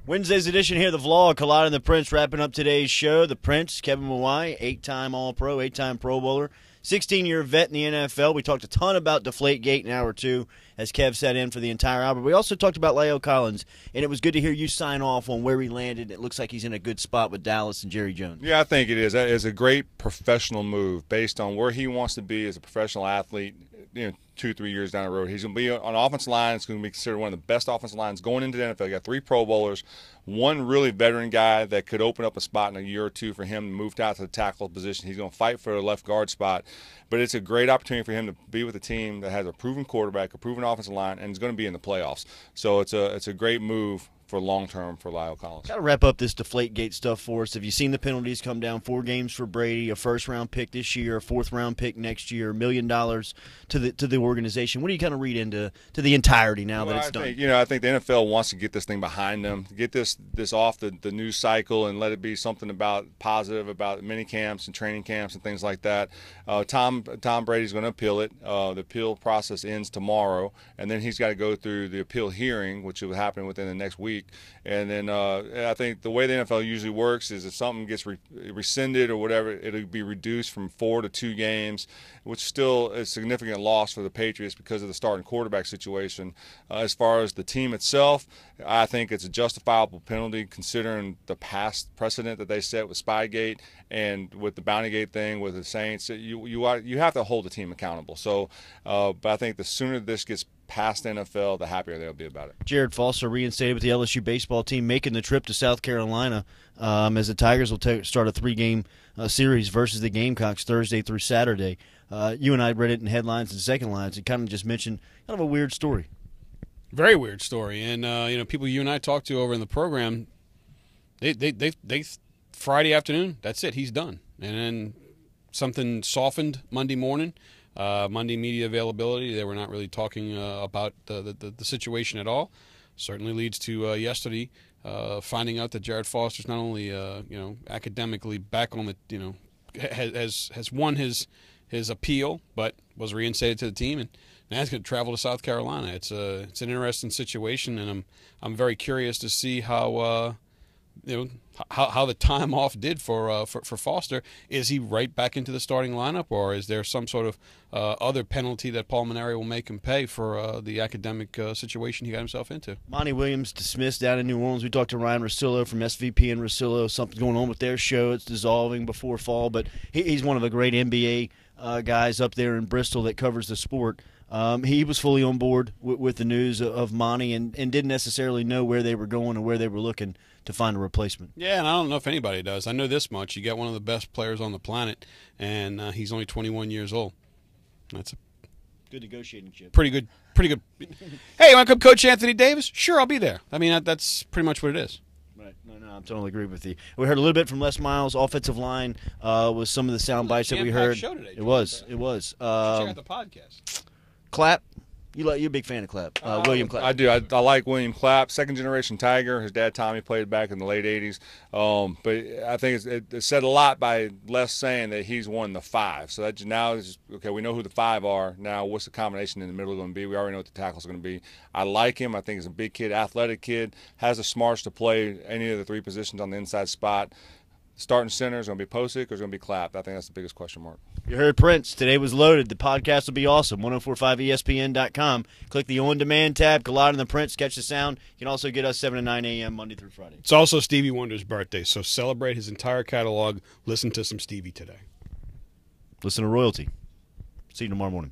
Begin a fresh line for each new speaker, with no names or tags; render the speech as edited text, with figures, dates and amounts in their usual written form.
Wednesday's edition here, the vlog, Culotta and the Prince wrapping up today's show. The Prince, Kevin Mawai, 8-time All-Pro, 8-time Pro Bowler, 16-year vet in the NFL. We talked a ton about Deflategate in hour two as Kev sat in for the entire hour. But we also talked about La'el Collins, and it was good to hear you sign off on where he landed. It looks like he's in a good spot with Dallas and Jerry Jones.
Yeah, I think it is. That is a great professional move based on where he wants to be as a professional athlete. 2-3 years down the road, he's going to be on offensive line. It's going to be considered one of the best offensive lines going into the NFL. You got 3 Pro Bowlers, one really veteran guy that could open up a spot in a year or two for him to move out to the tackle position. He's going to fight for the left guard spot, but it's a great opportunity for him to be with a team that has a proven quarterback, a proven offensive line, and is going to be in the playoffs. So it's a great move for long-term for La'el Collins.
Got to wrap up this Deflategate stuff for us. Have you seen the penalties come down? 4 games for Brady, a first-round pick this year, a 4th-round pick next year, $1 million to the organization. What do you kind of read into the entirety now that it's done?
I think the NFL wants to get this thing behind them, get this off the news cycle, and let it be something about positive about mini camps and training camps and things like that. Tom Brady's going to appeal it. The appeal process ends tomorrow, and then he's got to go through the appeal hearing, which will happen within the next week. And then I think the way the NFL usually works is if something gets rescinded or whatever, it'll be reduced from 4 to 2 games, which still is a significant loss for the Patriots because of the starting quarterback situation. As far as the team itself, I think it's a justifiable penalty considering the past precedent that they set with Spygate and with the Bountygate thing with the Saints. You have to hold the team accountable. So, but I think the sooner this gets past NFL, the happier they'll be about it.
Jared Foster reinstated with the LSU baseball team, making the trip to South Carolina as the Tigers will start a 3-game series versus the Gamecocks Thursday through Saturday. You and I read it in headlines and second lines. It kind of just mentioned kind of a weird story.
Very weird story. And, people you and I talked to over in the program, they Friday afternoon, that's it, he's done. And then something softened Monday morning. Monday media availability, they were not really talking about the situation at all. Certainly leads to yesterday finding out that Jared Foster's not only academically back on the has won his appeal, but was reinstated to the team, and now he's going to travel to South Carolina. It's an interesting situation, and I'm very curious to see how how the time off did for Foster. Is he right back into the starting lineup, or is there some sort of other penalty that Paul Mainieri will make him pay for the academic situation he got himself into?
Monty Williams dismissed down in New Orleans. We talked to Ryan Russillo from SVP and Russillo. Something's going on with their show. It's dissolving before fall, but he's one of the great NBA guys up there in Bristol that covers the sport. He was fully on board with the news of Monty and didn't necessarily know where they were going or where they were looking to find a replacement.
Yeah, and I don't know if anybody does. I know this much. You got one of the best players on the planet, and he's only 21 years old. That's a
good negotiating chip.
Pretty good. Hey, you want to come coach Anthony Davis? Sure, I'll be there. I mean, that's pretty much what it is.
Right. No, I totally agree with you. We heard a little bit from Les Miles, offensive line, was some of the sound bites that we heard.
Show today,
it was.
check out the podcast.
Clapp. You're a big fan of Clapp, William Clapp.
I do. I like William Clapp, second-generation Tiger. His dad Tommy played back in the late '80s. But I think it said a lot by Les saying that he's one of the 5. So that now is okay. We know who the 5 are. Now, what's the combination in the middle going to be? We already know what the tackle's going to be. I like him. I think he's a big kid, athletic kid, has the smarts to play any of the 3 positions on the inside spot. Starting center is going to be Posick or is going to be Clapp? I think that's the biggest question mark.
You heard Prince. Today was loaded. The podcast will be awesome. 1045ESPN.com. Click the on-demand tab. Culotta and the Prince. Catch the sound. You can also get us 7 to 9 a.m. Monday through Friday.
It's also Stevie Wonder's birthday, so celebrate his entire catalog. Listen to some Stevie today.
Listen to Royalty. See you tomorrow morning.